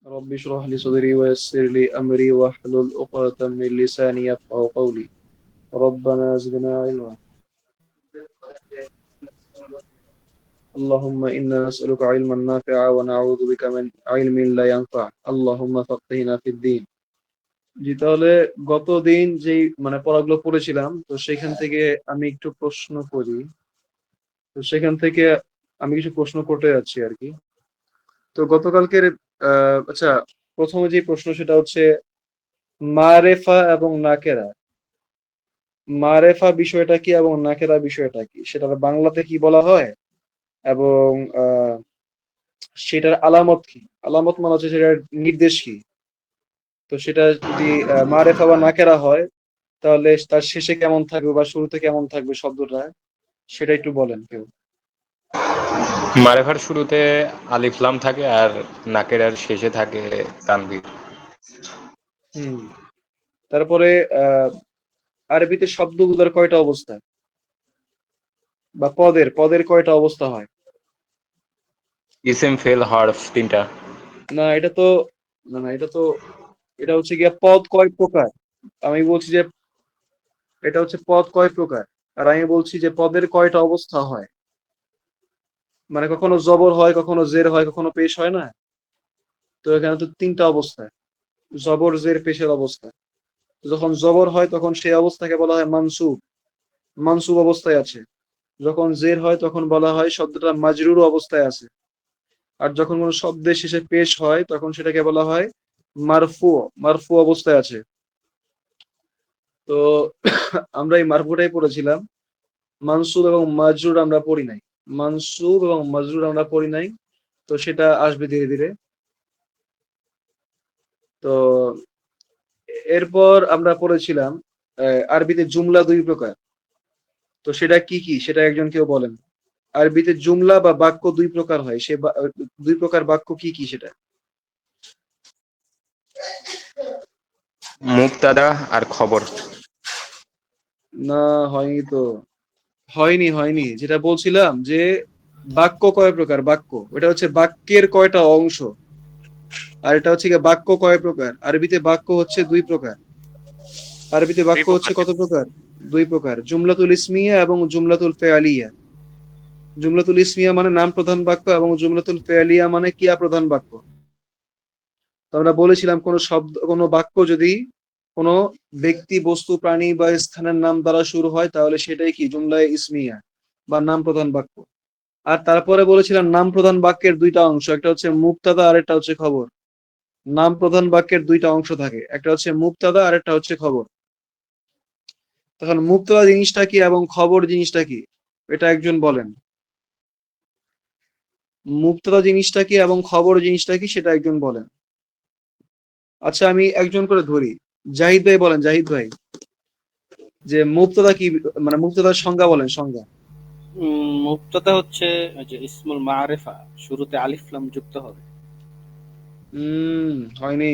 رب اشرح لي صدري ويسر لي أمري واحلل عقدة من لساني يفقهوا قولي. ربنا زدنا علما. اللهم إنا نسألك علما نافعا ونعوذ بك من علم لا ينفع اللهم فقهنا في الدين. জি, তাহলে গতদিন যেই পড়াগুলো পড়েছিলাম, তো সেখান থেকে আমি একটু প্রশ্ন করি। তো সেখান থেকে আমি কিছু প্রশ্ন করতে যাচ্ছি আর কি। তো গতকালকের আচ্ছা, প্রথমে যে প্রশ্ন সেটা হচ্ছে মারেফা এবং নাকেরা। মারেফা বিষয়টা কি এবং নাকেরা বিষয়টা কি, সেটার বাংলাতে কি বলা হয়, এবং আহ, সেটার আলামত কি। আলামত মানে হচ্ছে সেটার নির্দেশ কি। তো সেটা যদি মারেফা বা নাকেরা হয়, তাহলে তার শেষে কেমন থাকবে বা শুরুতে কেমন থাকবে শব্দটা, সেটা একটু বলেন কেউ। মারেফার শুরুতে আলিফ লাম থাকে আর নাকেরার শেষে থাকে তানবীর। হুম। তারপরে আহ আরবিতে শব্দগুলোর কয়টা অবস্থা, বা পদের পদের কয়টা অবস্থা হয়? ইসিম ফেল হরফ তিনটা। না, এটা তো, না এটা তো, এটা হচ্ছে গিয়া পদ কয় প্রকার। আমি বলছি যে এটা হচ্ছে পদ কয় প্রকার, আর আমি বলছি যে পদের কয়টা অবস্থা হয়। কখনো জবর হয়, কখনো জের হয়, কখনো পেশ হয় না। তো এখানে তো তিনটা অবস্থা, জবর জের পেশের অবস্থা। তো যখন জবর হয় তখন সেই অবস্থাকে বলা হয় মানসুব, মানসুব অবস্থায় আছে। যখন জের হয় তখন বলা হয় শব্দটা মাজরুর অবস্থায় আছে। আর যখন কোনো শব্দের শেষে পেশ হয় তখন সেটাকে বলা হয় মারফু, মারফু অবস্থায় আছে। তো আমরা এই মারফুটাই পড়েছিলাম। মানসুব এবং মাজরুর আমরা পড়ি নাই। মানসুব এবং মাজরুর আমরা পড়ি নাই। তো সেটা আসবে ধীরে ধীরে। তো এরপর আমরা পড়েছিলাম আরবিতে জুমলা দুই প্রকার। তো সেটা কি কি, সেটা একজন কেউ বলেন। আরবিতে জুমলা বা বাক্য দুই প্রকার হয়, দুই প্রকার বাক্য কি কি সেটা। মুক্তাদা আর খবর। না, হয়নি তো। হয়নি হয়নি, যেটা বলছিলাম যে বাক্য কয় প্রকার, বাক্য ওটা হচ্ছে বাক্যের কয়টা অংশ। আর এটা হচ্ছে গিয়ে বাক্য কয় প্রকার। আরবিতে বাক্য হচ্ছে দুই প্রকার। আরবিতে বাক্য হচ্ছে কত প্রকার? দুই প্রকার, জুমলাতুল ইসমিয়া এবং জুমলাতুল ফেআলিয়া। জুমলাতুল ইসমিয়া মানে নাম প্রধান বাক্য, এবং জুমলাতুল ফেআলিয়া মানে ক্রিয়া প্রধান বাক্য। তো আমরা বলেছিলাম কোন শব্দ, কোন বাক্য যদি কোন ব্যক্তি, বস্তু, প্রাণী বা স্থানের নাম দ্বারা শুরু হয় তাহলে সেটাই কি জুমলায়ে ইসমিয়া বা নাম প্রধান বাক্য। আর তারপরে বলেছিলাম নাম প্রধান বাক্যের দুইটা অংশ, একটা হচ্ছে মুবতাদা আর একটা হচ্ছে খবর। নাম প্রধান বাক্যের দুইটা অংশ থাকে, একটা হচ্ছে মুবতাদা আর একটা হচ্ছে খবর। তখন মুবতাদা জিনিসটা কি এবং খবর জিনিসটা কি, এটা একজন বলেন। মুবতাদা জিনিসটা কি এবং খবর জিনিসটা কি, সেটা একজন বলেন। আচ্ছা, আমি একজন করে ধরি। জাহিদ ভাই বলেন, জাহিদ ভাই, যে মুবতাদা কি, মুবতাদার সংজ্ঞা বলেন, সংজ্ঞা। মুবতাদা হচ্ছে ওই যে ইসমুল মাআরিফা, শুরুতে আলিফ লাম যুক্ত হবে। হয়নি।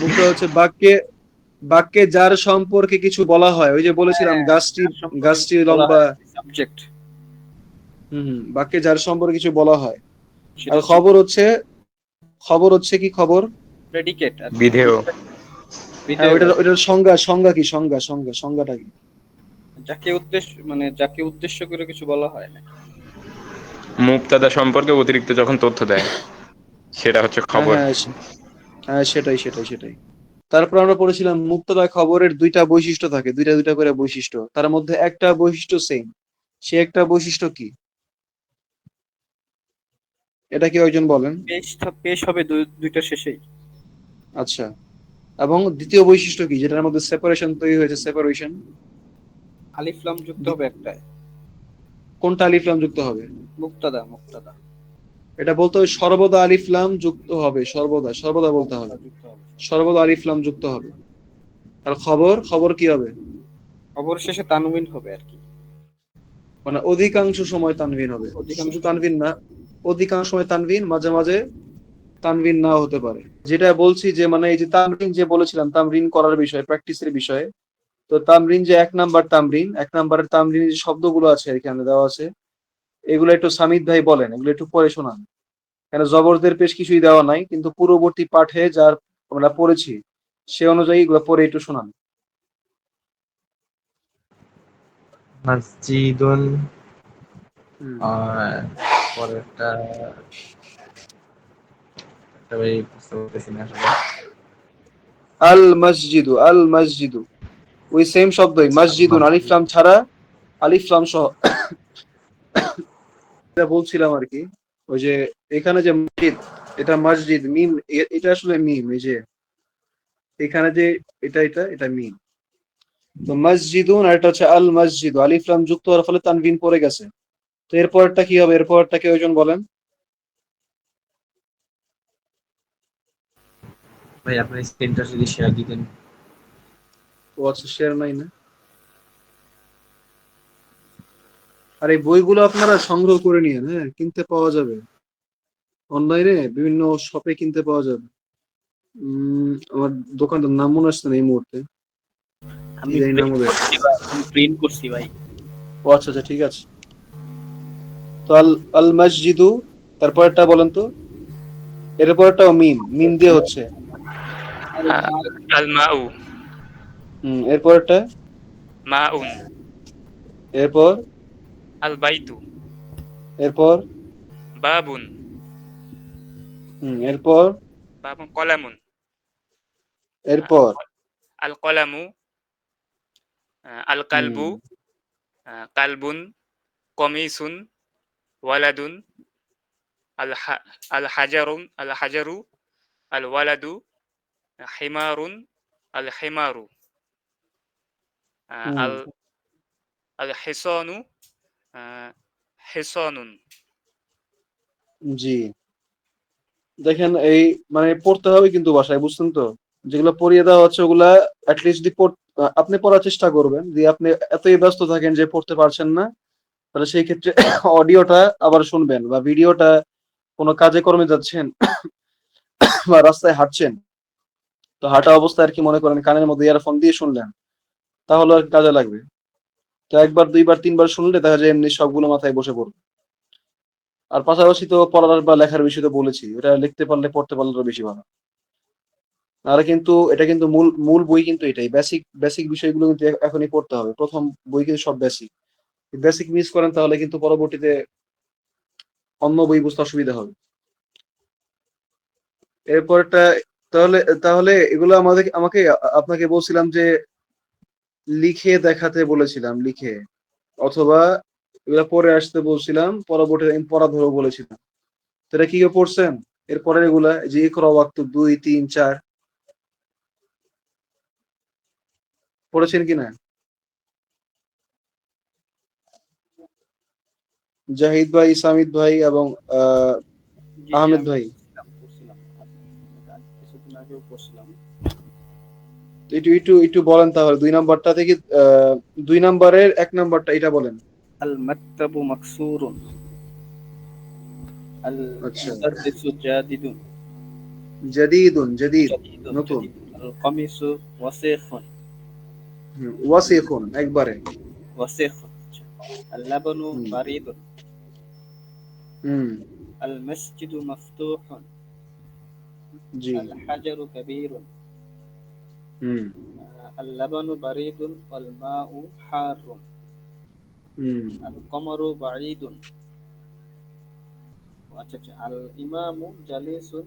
মুবতাদা হচ্ছে বাক্যে, বাক্যে যার সম্পর্কে কিছু বলা হয়, ওই যে বলেছিলাম হ্যাঁ, গাছটি, যার সম্পর্কে গাছটি কিছু বলা লম্বা। হয় সাবজেক্ট, বাক্যে যার সম্পর্কে কিছু বলা হয়। সেটা আর হচ্ছে খবর হচ্ছে, খবর হচ্ছে কি, খবর। প্রেডিকেট আর কি, বিধেয়। হ্যাঁ, বিধেয় ওইটার বাক্য। ওইটার সংজ্ঞা, সংজ্ঞা কি, সংজ্ঞাটা কি? যাকে উদ্দেশ্য করে কিছু বলা হয় না। মুক্তাদা সম্পর্কে অতিরিক্ত যখন তথ্য দেয় সেটা হচ্ছে হ্যাঁ খবর। হ্যাঁ হ্যাঁ, সেটাই। তারপর আমরা পড়েছিলাম মুবতাদা খবরের দুইটা বৈশিষ্ট্য থাকে, দুইটা দুইটা করে বৈশিষ্ট্য, তার মধ্যে একটা বৈশিষ্ট্য সেম। সে একটা বৈশিষ্ট্য কি, এটা কেউ একজন বলেন। পেশ হবে দুইটা শেষেই। আচ্ছা, এবং দ্বিতীয় বৈশিষ্ট্য কি, যেটার মধ্যে সেপারেশন তৈরি হয়েছে, সেপারেশন। আলিফ লাম যুক্ত হবে একটায়। কোনটা আলিফ লাম যুক্ত হবে? মুক্তাদা এটা বলতে হবে সর্বদা আলিফ লাম যুক্ত হবে, সর্বদা, সর্বদা বলতে হবে। যুক্ত হবে। সর্বদা আলিফ লাম যুক্ত হবে। আর খবর, খবর কি হবে? খবর শেষে তানউইন হবে আর কি। অধিকাংশ সময় তানভিন হবে। অধিকাংশ শুধু সময়। তানভিন না, অধিকাংশ সময় তানভিন, মাঝে মাঝে তানভিন নাও হতে পারে। যেটা বলছি যে এই যে তামরিন, যে বলেছিলাম তামরিন করার বিষয়, প্র্যাকটিসের বিষয়ে। তো তামরিন যে এক নাম্বার তামরিন, এক নাম্বারের তামরিন যে শব্দগুলো আছে এখানে দেওয়া আছে, এগুলো একটু সামিদ ভাই বলেন, এগুলো একটু পড়ে শোনান। এখানে জবরদের পেশ কিছুই দেওয়া নাই, কিন্তু পূর্ববর্তী পাঠে যার আমরা পড়েছি সে অনুযায়ী এগুলো পড়ে একটু শোনান। মসজিদুন, হুম। আর পরেরটা একটা ভাই বুঝতে পারতেছি না আসলে। আল মসজিদু, আল মসজিদু, ওই সেম শব্দই মসজিদুন, আলিফ লাম ছাড়া, আলিফ লাম সহ। এটা বলছিলাম আর কি, ওই যে এখানে যে মসজিদ, এটা মসজিদ মিম, এটা আসলে মিম, এই যে এখানে যে এটা মিম। তো মসজিদুন আর এটা হচ্ছে আল মসজিদ, আলিফ লাম যুক্ত হওয়ার ফলে তানবিন পড়ে গেছে। তো এরপরটা কি হবে? এরপরটা কে ওইজন বলেন? ভাই আপনার স্ক্রিনটা যদি শেয়ার দিতেন। ও আচ্ছা, শেয়ার নাই না। আর এই বইগুলো আপনারা সংগ্রহ করে নিন, হ্যাঁ, কিনতে পাওয়া যাবে অনলাইনে, বিভিন্ন শপে কিনতে পাওয়া যাবে। আমার দোকানটার নাম মনে আসছে না এই মুহূর্তে, কি আমি জানি নাম প্রিন্ট ওদের। করছি ভাই, আমি প্রিন্ট করছি ভাই। ও আচ্ছা আচ্ছা, ঠিক আছে। তো আল আল মসজিদু, তারপরটা বলেন তো, এরপরটাও মিম, মিম দিয়ে হচ্ছে। আল মাউ, এরপরটা, মাউন। এরপর, আল বাইতু, এরপর, বাবুন, এরপর, বাবুন কলামুন, এরপর, আল কলামু, আল কালবু, হুম কালবুন, কমিসুন, ওয়ালাদুন, আল হাজারুন, আল হাজারু, আল ওয়ালাদু, হিমারুন, আল হিমারু, হুম আল আল হিসানু, হিসানুন। জি। দেখেন এই মানে পড়তে হবে কিন্তু বাসায়, বুঝছেন তো? যেগুলো পড়িয়ে দেওয়া হচ্ছে ওগুলা অ্যাটলিস্ট যদি আপনি পড়ার চেষ্টা করবেন। যদি আপনি এতই ব্যস্ত থাকেন যে পড়তে পারছেন না, তাহলে সেই ক্ষেত্রে অডিওটা আবার শুনবেন, বা ভিডিওটা কোনো কাজে কর্মে যাচ্ছেন বা রাস্তায় হাঁটছেন, তো হাঁটা অবস্থায় আর কি মনে করেন কানের মধ্যে ইয়ারফোন দিয়ে শুনলেন, তাহলে আর কি কাজে লাগবে। তো একবার দুইবার তিনবার শুনলে দেখা যায় এমনি সবগুলো মাথায় বসে পড়বে। আর পাশাপাশি তো পড়ার বা লেখার বিষয় তো বলেছি, ওটা লিখতে পারলে পড়তে পারলে আরো বেশি ভালো। আর কিন্তু এটা কিন্তু মূল মূল বই কিন্তু এটাই, বেসিক বেসিক বিষয়গুলো কিন্তু এখনই পড়তে হবে। প্রথম বই কিন্তু সব বেসিক, বেসিক মিস করেন তাহলে কিন্তু পরবর্তীতে অন্য বই বুঝতে অসুবিধা হবে। এরপরটা, তাহলে তাহলে এগুলো আমাকে আপনাকে বলছিলাম যে লিখে দেখাতে বলেছিলাম, লিখে, অথবা এগুলা পরে আসতে বলছিলাম, পরবর্তীতে আমি পড়া ধরো বলেছিলাম। তো এটা কি কেউ পড়ছেন? এরপরে এগুলা যে ইকরা ওয়াক্ত 2, 3, 4 পড়েছেন কিনা? জাহিদ ভাই, সামিদ ভাই এবং জি জি, আহমেদ আমি ভাই, পড়ছিলাম কিছুদিন আগেও পড়ছিলাম। একটু একটু একটু বলেন তাহলে 2 নাম্বারটা থেকে, 2 নাম্বারের 1 নাম্বারটা এটা বলেন। আল মাকতাবু মাকসুরুন, আল আচ্ছা, মুদাররিসু জাদিদুন, জাদিদুন, জাদিদ, জাদিদুন নতুন। জাদিদুন, আল কামিসু ওয়াসিখুন, ওয়াসিফুন একবারে। ওয়াসিখুন। আল লাবানু হুম বারিদুন, হুম আল মসজিদু মফতুহুন, জি। আল হাজারু কাবীরুন, হুম আল লাবানু বারিদুন ওয়াল মাউ হারুন, হুম আল কমারু বাঈদুন। আচ্ছা আচ্ছা, আল ইমামু জালিসুন,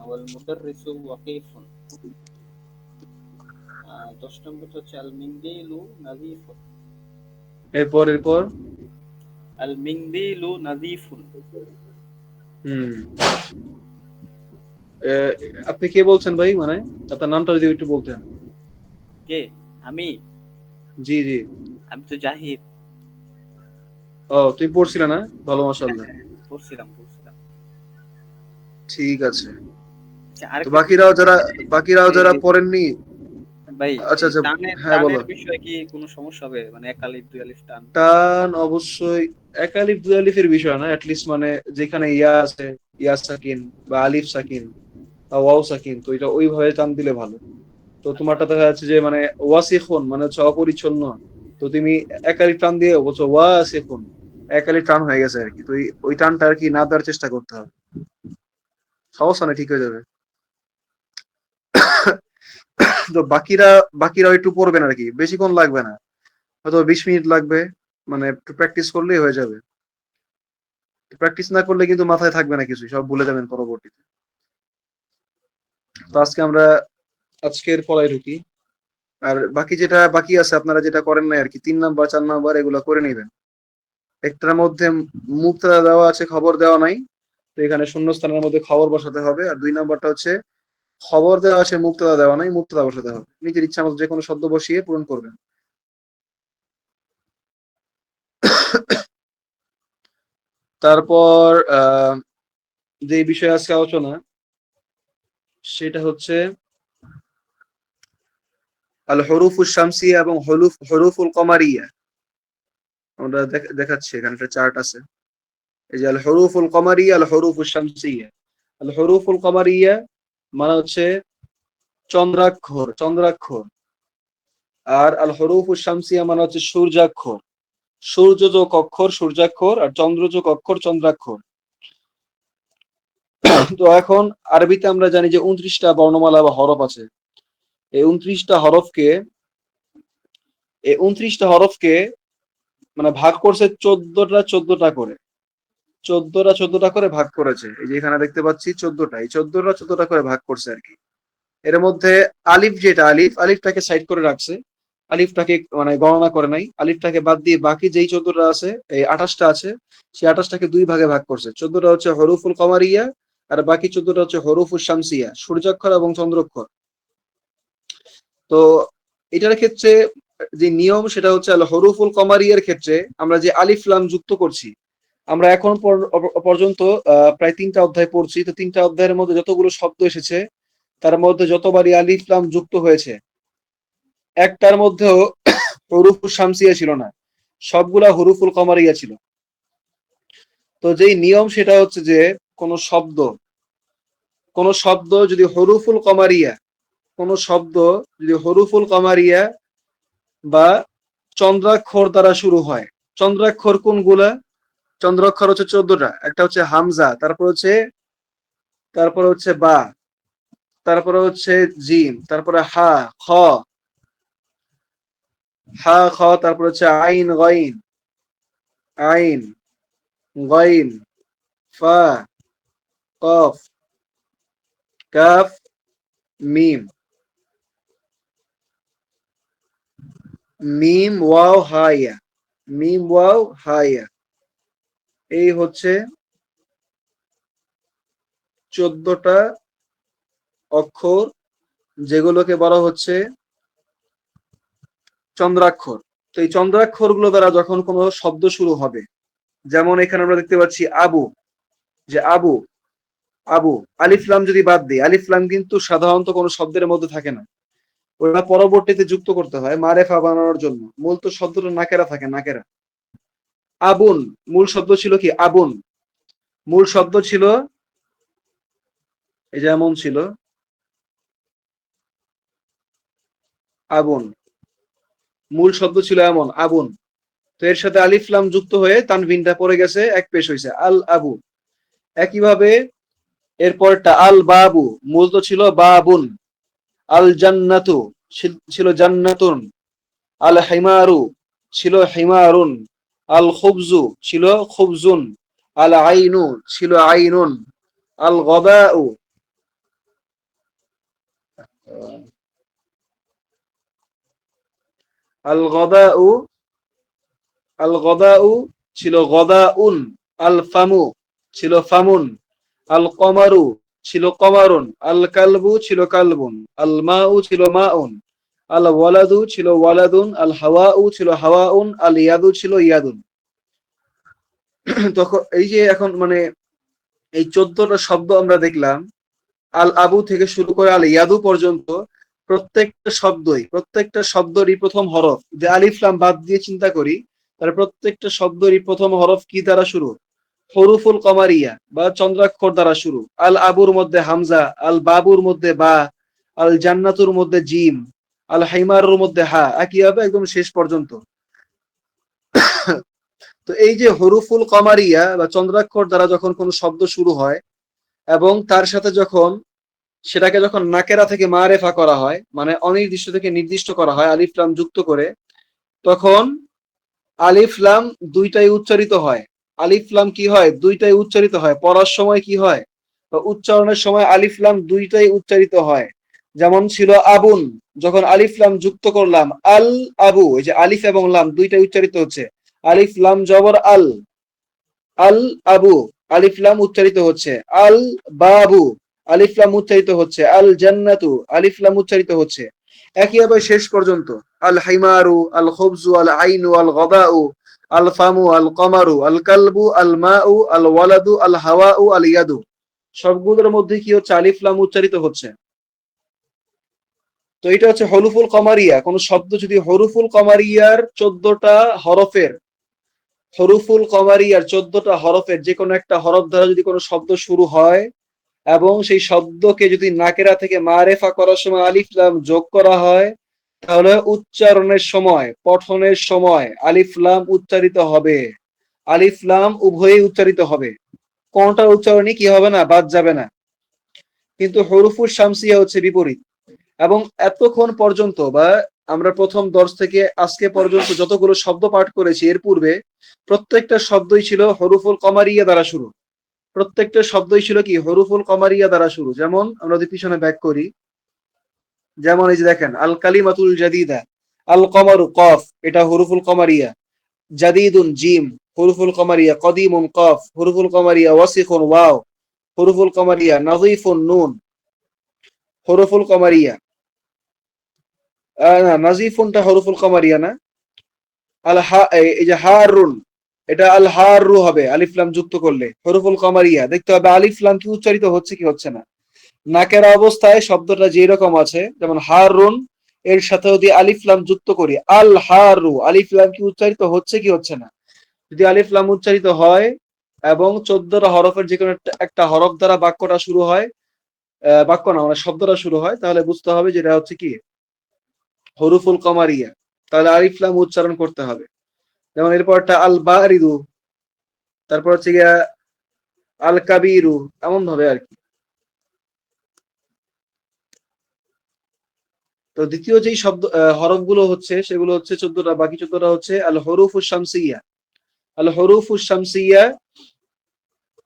ওয়াল মুদাররিসু ওয়াকিফুন। 10 নম্বরটা হচ্ছে আল মিন্দিলু নাযীফুন, এরপর, এরপর, আল মিন্দিলু নাযীফুন। হুম আহ, আপনি কে বলছেন ভাই, মানে আপনার নামটা যদি একটু বলতেন। কে? আমি? জি জি। আমি তো জাহিদ। ও, তুমি পড়ছিলে না? ভালো, মাশাআল্লাহ। পড়ছিলাম পড়ছিলাম। ঠিক আছে। আচ্ছা, তো আরেকটা জিনিস বাকিরাও যারা এই- পড়েননি। ভাই, আচ্ছা এই আচ্ছা, টানের হ্যাঁ বলো। টানের বিষয়ে কি কোনো সমস্যা হবে? মানে এক আলিফ দুই আলিফ টান। টান অবশ্যই এক আলিফ দুই আলিফের বিষয় না, অ্যাটলিস্ট মানে যেখানে ইয়া আছে, ইয়া সাকিন বা আলিফ সাকিন বা ওয়াও সাকিন, তো এটা ওইভাবে টান দিলে ভালো। তো আচ্ছা তোমারটা দেখা যাচ্ছে যে মানে ওয়াসিখুন মানে হচ্ছে অপরিচ্ছন্ন, তো তুমি এক আলিফ টান দিয়ে বলছো ওয়াসিখুন, এক আলিফ টান হয়ে গেছে আর কি। তো ওই টানটা আর কি না দেওয়ার চেষ্টা করতে হবে। সমস্যা নেই, ঠিক হয়ে যাবে। তো বাকিরা একটু পড়বেন আর কি, বেশিক্ষণ লাগবে না, হয়তো 20 মিনিট লাগবে, মানে একটু প্র্যাকটিস করলেই হয়ে যাবে। প্র্যাকটিস না করলে কিন্তু মাথায় থাকবে না, কিছু সব ভুলে যাবেন পরবর্তীতে। তো আজকের পড়ায় ঢুকি। আর বাকি যেটা বাকি আছে আপনারা যেটা করেন নাই আর কি, 3 নাম্বার 4 নাম্বার এগুলো করে নেবেন। একটার মধ্যে মুক্তাদা দেওয়া আছে, খবর দেওয়া নাই, তো এখানে শূন্যস্থানের মধ্যে খবর বসাতে হবে। আর 2 নাম্বারটা হচ্ছে খবর দেওয়া আছে, মুক্তাদা দেওয়া নাই, মুক্তাদা বসাতে হবে। নিজের ইচ্ছা মতো যে কোনো শব্দ বসিয়ে পূরণ করবেন। তারপর যে বিষয় আজকে আলোচনা, সেটা হচ্ছে আল হরুফুল শামসিয়া এবং হরুফুল কমারিয়া। আমরা দেখাচ্ছি, এখানে একটা চার্ট আছে। এই যে আল হরুফুল কমারিয়া, আল হরুফুল শামসিয়া। আল হরুফুল কমারিয়া মানে হচ্ছে চন্দ্রাক্ষর, চন্দ্রাক্ষর। আর আল হরুফুল শামসিয়া মানে হচ্ছে সূর্যাক্ষর। সূর্যযোগ অক্ষর সূর্যাক্ষর, আর চন্দ্রযোগ অক্ষর চন্দ্রাক্ষর। তো এখন আরবিতে আমরা জানি যে 29টা বর্ণমালা বা হরফ আছে। এই 29টা হরফকে মানে ভাগ করছে 14টা করে। 14টা করে ভাগ করেছে। এই যে এখানে দেখতে পাচ্ছি 14টা, এই 14টা করে ভাগ করছে আর কি। এর মধ্যে আলিফ, যেটা আলিফটাকে সাইড করে রাখছে, আলিফটাকে মানে গণনা করে নাই। আলিফটাকে বাদ দিয়ে বাকি যেই 14টা আছে, এই 28টা আছে, সেই 28টাকে 2 ভাগে ভাগ করছে। 14টা হচ্ছে হরুফুল কমারিয়া, আর বাকি 14টা হচ্ছে হরুফুল শামসিয়া, সূর্যাক্ষর এবং চন্দ্রাক্ষর। তো এটার ক্ষেত্রে যে নিয়ম, সেটা হচ্ছে আল হরুফুল কমারিয়ার ক্ষেত্রে আমরা যে আলিফ লাম যুক্ত করছি, আমরা এখন পর্যন্ত প্রায় 3টা অধ্যায় পড়ছি। তো 3টা অধ্যায়ের মধ্যে যতগুলো শব্দ এসেছে, তার মধ্যে যতবারই আলিফ লাম যুক্ত হয়েছে, একটার মধ্যেও হরুফুল শামসিয়া ছিল না, সবগুলা হরুফুল কমারিয়া ছিল। তো যেই নিয়ম, সেটা হচ্ছে যে কোন শব্দ যদি হরুফুল কমারিয়া, বা চন্দ্রাক্ষর দ্বারা শুরু হয়। চন্দ্রাক্ষর কোনগুলা? চন্দ্রাক্ষর হচ্ছে 14টা। একটা হচ্ছে হামজা, তারপরে হচ্ছে বা, তারপরে হচ্ছে জিম, তারপরে হা খ, তারপরে হচ্ছে আইন গইন, আইন গইন, ফা, কফ, কাফ, মিম, মিম ওয়াও হাইয়া, মিম ওয়াও হাইয়া। এই হচ্ছে 14টা অক্ষর, যেগুলোকে বলা হচ্ছে চন্দ্রাক্ষর। তো এই চন্দ্রাক্ষর গুলো দ্বারা যখন কোনো শব্দ শুরু হবে, যেমন এখানে আমরা দেখতে পাচ্ছি আবু, যে আবু, আবু, আলিফ লাম যদি বাদ দিই, আলিফ লাম কিন্তু সাধারণত কোনো শব্দের মধ্যে থাকে না, ওটা পরবর্তীতে যুক্ত করতে হয় মারেফা বানানোর জন্য। মূল তো শব্দটা নাকেরা থাকে, নাকেরা। আবুন, মূল শব্দ ছিল কি? আবুন মূল শব্দ ছিল, এই যেমন ছিল আবুন, মূল শব্দ ছিল এমন আবুন। তো এর সাথে আলিফ লাম যুক্ত হয়ে তানভিনটা পড়ে গেছে, এক পেশ হয়েছে আল আবু। একইভাবে এরপরটা আল বাবু, মূল তো ছিল বাবুন। আল জান্নাতু ছিল জান্নাতুন। আল হিমারু ছিল হিমারুন। আল খুবজু ছিল খুবজুন। আল আইনু ছিল আইনুন। আল গদাউ, আল গদাউ, আল গদাউ ছিল গদাউন। আল ফামু ছিল ফামুন। আল কমারু ছিল কমারুন। আল কালবু ছিল কালবুন। আল মাউ ছিল মাউন। আল ওয়ালাদু ছিল ওয়ালাদুন। আল হাওয়াউ ছিল হাওয়াউন। আল ইয়াদু ছিল ইয়াদুন। তখন এই যে এখন মানে এই 14টা শব্দ আমরা দেখলাম, আল আবু থেকে শুরু করে আল ইয়াদু পর্যন্ত, প্রত্যেকটা শব্দেরই প্রথম হরফ, যে আলিফ লাম বাদ দিয়ে চিন্তা করি, তার প্রত্যেকটা শব্দেরই প্রথম হরফ কি দ্বারা শুরু? হরুফুল কমারিয়া বা চন্দ্রাক্ষর দ্বারা শুরু। আল আবুর মধ্যে হামজা, আল বাবুর মধ্যে বা, আল জান্নাতুর মধ্যে জিম, আল হাইমারুর মধ্যে হা, একইভাবে একদম শেষ পর্যন্ত। তো এই যে হরুফুল কমারিয়া বা চন্দ্রাক্ষর দ্বারা যখন কোনো শব্দ শুরু হয়, এবং তার সাথে সেটাকে যখন নাকেরা থেকে মারেফা করা হয়, মানে অনির্দিষ্ট থেকে নির্দিষ্ট করা হয় আলিফ লাম যুক্ত করে, তখন আলিফ লাম দুইটাই উচ্চারিত হয়। আলিফ লাম কি হয়? দুইটাই উচ্চারিত হয়। পড়ার সময় কি হয়? বা উচ্চারণের সময় আলিফ লাম দুইটাই উচ্চারিত হয়। যেমন ছিল আবুন, যখন আলিফ লাম যুক্ত করলাম আল আবু, এই যে আলিফ এবং লাম দুইটাই উচ্চারিত হচ্ছে। আলিফ লাম জবর আল, আল আবু, আলিফ লাম উচ্চারিত হচ্ছে। আল বাবু, আলিফ লাম উচ্চারিত হচ্ছে। আল জান্নাতু, আলিফ লাম উচ্চারিত হচ্ছে। একইভাবে শেষ পর্যন্ত আল হাইমারু, আল খুবজু, আল আইনু, আল গদাউ, আল ফামু, আল কমারু, আল কালবু, আল মাউ, আল ওয়ালাদু, আল হাওয়াউ, আল ইয়াদু, সবগুলোর মধ্যে কি হচ্ছে? আলিফ লাম উচ্চারিত হচ্ছে। তো এটা হচ্ছে হরুফুল কমারিয়া। কোন শব্দ যদি হরুফুল কমারিয়ার 14টা হরফের, হরুফুল কমারিয়ার 14টা হরফের যে কোনো একটা হরফ দ্বারা যদি কোনো শব্দ শুরু হয় এবং সেই শব্দকে যদি নাকেরা থেকে মারেফা করার সময় আলিফ লাম যোগ করা হয়, তাহলে উচ্চারণের সময়, পঠনের সময় আলিফ লাম উচ্চারিত হবে। আলিফ লাম উভয়ই উচ্চারিত হবে, কোনটা উচ্চারণই কি হবে না? বাদ যাবে না। কিন্তু হরুফুল শামসিয়া হচ্ছে বিপরীত। এবং এতক্ষণ পর্যন্ত বা আমরা প্রথম দর্শ থেকে আজকে পর্যন্ত যতগুলো শব্দ পাঠ করেছি এর পূর্বে, প্রত্যেকটা শব্দই ছিল হরুফুল কমারিয়া দ্বারা শুরু। প্রত্যেকটা শব্দই ছিল কি? হরুফুল কমারিয়া দ্বারা শুরু। যেমন আমরা যদি পিছনে ব্যাক করি, যেমন এই যে দেখেন আল কালিমাতুল জাদিদা, আল কমারু কফ, এটা হরুফুল কমারিয়া। জাদিদুন জিম, হরুফুল কমারিয়া। কদিমুন কফ, হরুফুল কমারিয়া। ওয়াসিখুন ওয়াও, হরুফুল কমারিয়া। নাযীফুন নুন, হরুফুল কমারিয়া। না, নাজিফুনটা হরুফুল কমারিয়া না। আল হা, এই যে হারুন, এটা আল হারু হবে আলিফ লাম যুক্ত করলে, হরুফুল কমারিয়া। দেখতে হবে আলিফ লাম কি উচ্চারিত হচ্ছে কি হচ্ছে না। নাকের অবস্থায় শব্দটা যে রকম আছে, যেমন হারুন, এর সাথে যদি আলিফ লাম যুক্ত করি আল হারু, আলিফ লাম কি উচ্চারিত হচ্ছে কি হচ্ছে না। যদি আলিফ লাম উচ্চারিত হয় এবং 14টা হরফের যে কোনো একটা হরফ দ্বারা বাক্যটা শুরু হয়, বাক্য না মানে শব্দটা শুরু হয়, তাহলে বুঝতে হবে যে এটা হচ্ছে কি? হরুফুল কমারিয়া। তাহলে আলিফ লাম উচ্চারণ করতে হবে। যেমন এরপরটা আল বারিদু, তারপর হচ্ছে গিয়া আল কাবিরু, এমন ভাবে আর কি। তো দ্বিতীয় যেই শব্দ হরফ গুলো হচ্ছে সেগুলো হচ্ছে 14টা, বাকি 14টা হচ্ছে আল হরুফুস শামসিয়া। আল হরুফুস শামসিয়া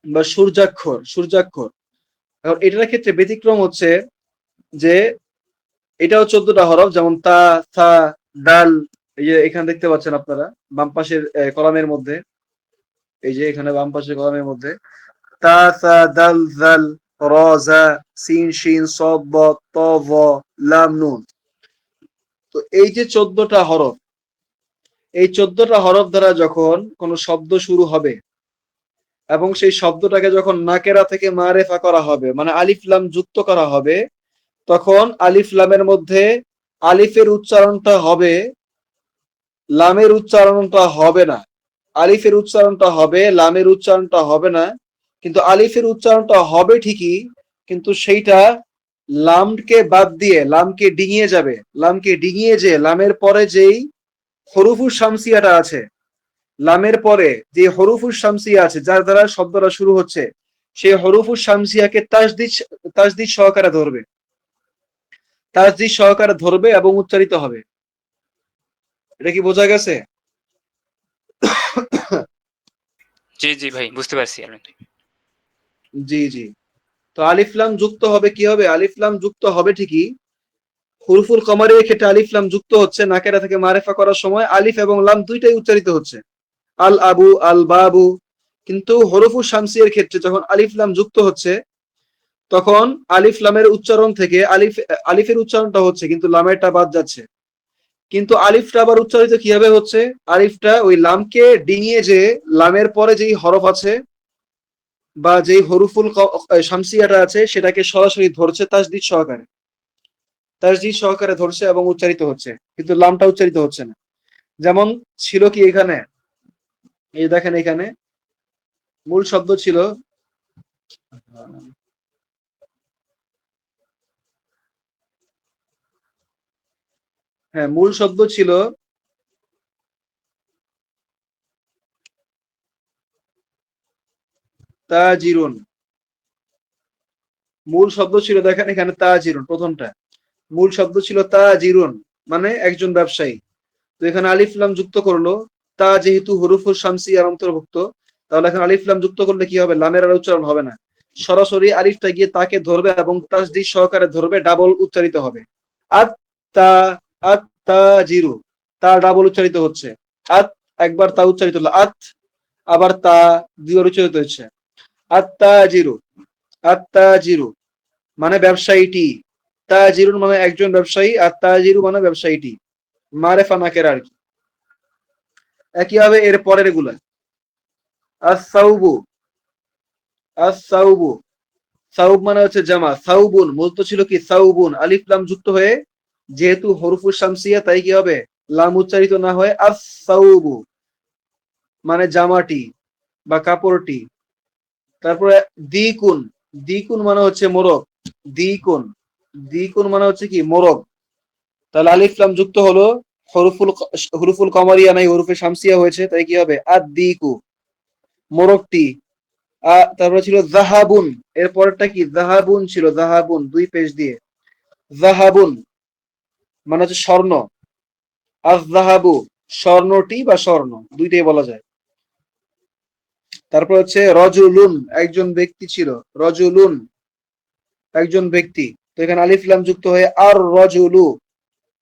বা সূর্যাক্ষর, সূর্যাক্ষর। এখন এটার ক্ষেত্রে ব্যতিক্রম হচ্ছে যে এটাও 14টা হরফ, যেমন তা, থা, দাল। এই যে এখানে দেখতে পাচ্ছেন আপনারা বাম পাশের কলামের মধ্যে, এই যে এখানে বাম পাশের কলামের মধ্যে তা, সা, দাল, জাল, র, জা, সিন, শিন, সদ, ব, ত, ভ, লাম, নুন। তো এই যে 14টা হরফ, এই 14টা হরফ দ্বারা যখন কোনো শব্দ শুরু হবে এবং সেই শব্দটাকে যখন নাকেরা থেকে মারেফা করা হবে, মানে আলিফ লাম যুক্ত করা হবে, তখন আলিফ লামের মধ্যে আলিফের উচ্চারণটা হবে, লামের উচ্চারণটা হবে না। আলিফের উচ্চারণটা হবে, লামের উচ্চারণটা হবে না। কিন্তু আলিফের উচ্চারণটা হবে ঠিকই, কিন্তু সেইটা লামকে বাদ দিয়ে লামকে ডিঙিয়ে যাবে। লামকে ডিঙিয়ে যে লামের পরে যেই হরুফুস শামসিয়াটা আছে, লামের পরে যে হরুফুস শামসিয়া আছে যার দ্বারা শব্দটা শুরু হচ্ছে, সেই হরুফুস শামসিয়াকে তাসদিদ, তাসদিদ সহকারে ধরবে, তাসদিদ সহকারে ধরবে এবং উচ্চারিত হবে। এটা কি বোঝা গেছে? জি জি ভাই, বুঝতে পারছি আমি। জি জি। তো আলিফ লাম যুক্ত হবে কি হবে? আলিফ লাম যুক্ত হবে ঠিকই, হুরুফুল কমারের ক্ষেত্রে আলিফ লাম যুক্ত হচ্ছে নাকেরা থেকে মারেফা করার সময় আলিফ এবং লাম দুইটাই উচ্চারিত হচ্ছে, আল আবু, আল বাবু। কিন্তু হরফু শামসিয়ার ক্ষেত্রে যখন আলিফ লাম যুক্ত হচ্ছে, তখন আলিফ লামের উচ্চারণ থেকে আলিফের উচ্চারণটা হচ্ছে কিন্তু লামেরটা বাদ যাচ্ছে। কিন্তু আলিফটা আবার উচ্চারিত কিভাবে হচ্ছে? আলিফটা ওই লামকে ডিঙিয়ে যে লামের পরে যেই হরফ আছে বা যেই হরুফুল শামসিয়াটা আছে সেটাকে সরাসরি ধরছে তাসদিদ সহকারে, তাসদিদ সহকারে ধরছে এবং উচ্চারিত হচ্ছে, কিন্তু লামটা উচ্চারিত হচ্ছে না। যেমন ছিল কি এখানে, এই দেখেন এখানে মূল শব্দ ছিল, হ্যাঁ মূল শব্দ ছিল তাজিরুন, মূল শব্দ ছিল, দেখেন এখানে তাজিরুন, প্রথমটা মূল শব্দ ছিল তাজিরুন, মানে একজন ব্যবসায়ী। তো এখানে আলিফ লাম যুক্ত করলো, তা যেহেতু হুরুফুল শামসিয়ার অন্তর্ভুক্ত, তাহলে এখন আলিফ লাম যুক্ত করলে কি হবে, লামের আর উচ্চারণ হবে না, সরাসরি আলিফটা গিয়ে তাকে ধরবে এবং তাসদিদ সহকারে ধরবে, ডাবল উচ্চারিত হবে। আত তা, আত তাজিরু, তা ডাবল উচ্চারিত হচ্ছে। আত একবার তা উচ্চারিত হলো, আত আবার তা দুইবার উচ্চারিত হচ্ছে। আত তাজিরু, আত তাজিরু মানে ব্যবসায়ীটি, তাজিরুন মানে একজন ব্যবসায়ী, আর তাজিরু মানে ব্যবসায়ীটি, মারেফা নাকেরা আর কি। একইভাবে এর পরের গুলা, আস-সাউবু, আস-সাউবু, সাউব মানে হচ্ছে জামা, সাউবুন মূলত ছিল কি সাউবুন, আলিফ লাম যুক্ত হয়ে যেহেতু হরফুল শামসিয়া তাই কি হবে, লাম উচ্চারিত না হয় আস-সাউবু মানে জামাটি বা কাপড়টি। তারপরে দ্বিকুন, দ্বিকুন মানে হচ্ছে মোরগ, দ্বিকুন, দ্বিকুন মানে হচ্ছে কি মোরগ। তাহলে আলিফ লাম যুক্ত হলো, হরফুল হরফুল কমারিয়া নাই, হরফে শামসিয়া হয়েছে, তাই কি হবে আদ-দিকু মোরগটি। তারপরে ছিল জাহাবুন, এর পরেরটা কি জাহাবুন ছিল, জাহাবুন দুই পেশ দিয়ে, জাহাবুন মানে হচ্ছে স্বর্ণ, আজ-জাহাবু স্বর্ণটি বা স্বর্ণ, দুইটাই বলা যায়। তারপর হচ্ছে রজুলুন, একজন ব্যক্তি ছিল, রজুলুন একজন ব্যক্তি। তো এখানে আলিফ লাম যুক্ত হয়ে আর রজুলু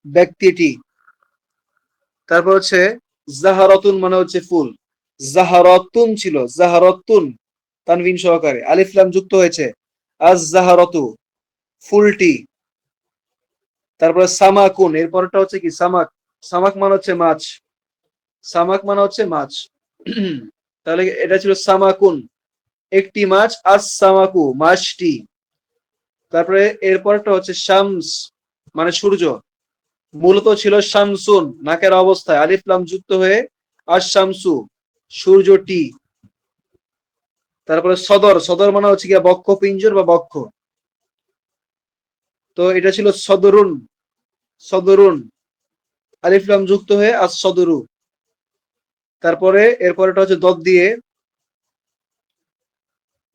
ব্যক্তিটি। তারপর হচ্ছে জাহারাতুন মানে হচ্ছে ফুল, জাহারাতুন ছিল, জাহারাতুন তানবিন সহকারে, আলিফ লাম যুক্ত হয়েছে, আজ জাহারাতু ফুলটি। তারপরে সামাকুন, এরপরটা হচ্ছে কি সামাক, সামাক মানে হচ্ছে মাছ, সামাক মানে হচ্ছে মাছ। তাহলে এটা ছিল সামাকুন একটি মাছ, আস সামাকু মাছটি। তারপরে এরপরটা হচ্ছে শামস মানে সূর্য, মূলত ছিল শামসুন নাকের অবস্থায়, আলিফ লাম যুক্ত হয়ে আশ শামসু সূর্যটি। তারপরে সদর, সদর মানে হচ্ছে গিয়া বক্ষ পিঞ্জর বা বক্ষ, তো এটা ছিল সদরুন, সদরুন আলিফ লাম যুক্ত হয়ে আস সদরু। তারপরে এরপরটা হচ্ছে দদ দিয়ে,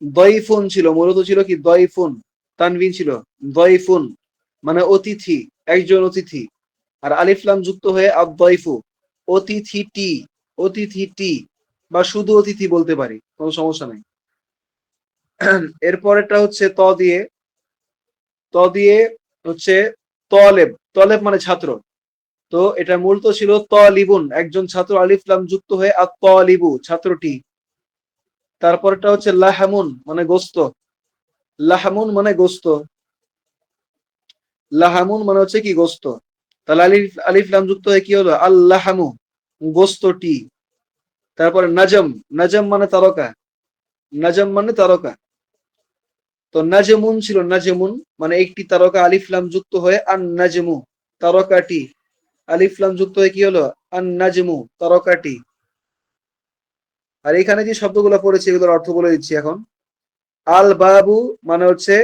দয়ফুন ছিল, মূলত ছিল কি দয়ফুন, তানবিন ছিল, দয়ফুন মানে অতিথি, একজন অতিথি, আর আলিফ লাম যুক্ত হয়ে আদ-দয়ফু অতিথিটি, অতিথিটি বা শুধু অতিথি বলতে পারি, কোনো সমস্যা নাই। এরপরেরটা হচ্ছে ত দিয়ে, ত দিয়ে হচ্ছে তলেব, তলেব মানে ছাত্র, তো এটা মূলত ছিল তলিবুন একজন ছাত্র, আলিফ লাম যুক্ত হয়ে আত-তলিবু ছাত্রটি। তারপরটা হচ্ছে লাহামুন মানে গোস্ত, লাহামুন মানে গোস্ত, লাহামুন মানে হচ্ছে কি গোস্ত। তাহলে আলিফ আলিফ লাম যুক্ত হয়ে কি হলো আল-লাহামু গোস্তটি। তারপরে নাজম, নাজম মানে তারকা, নাজম মানে তারকা, তো নাজমুন ছিল, নাজমুন মানে একটি তারকা, আলিফ লাম যুক্ত হয়ে আন নাজমু তারকাটি, আলিফ লাম যুক্ত হয়ে কি হলো আন নাজমু তারকাটি। আর এখানে যে শব্দগুলো পড়েছি এগুলোর অর্থ বলে দিচ্ছি এখন। আল বাবু মানে হচ্ছে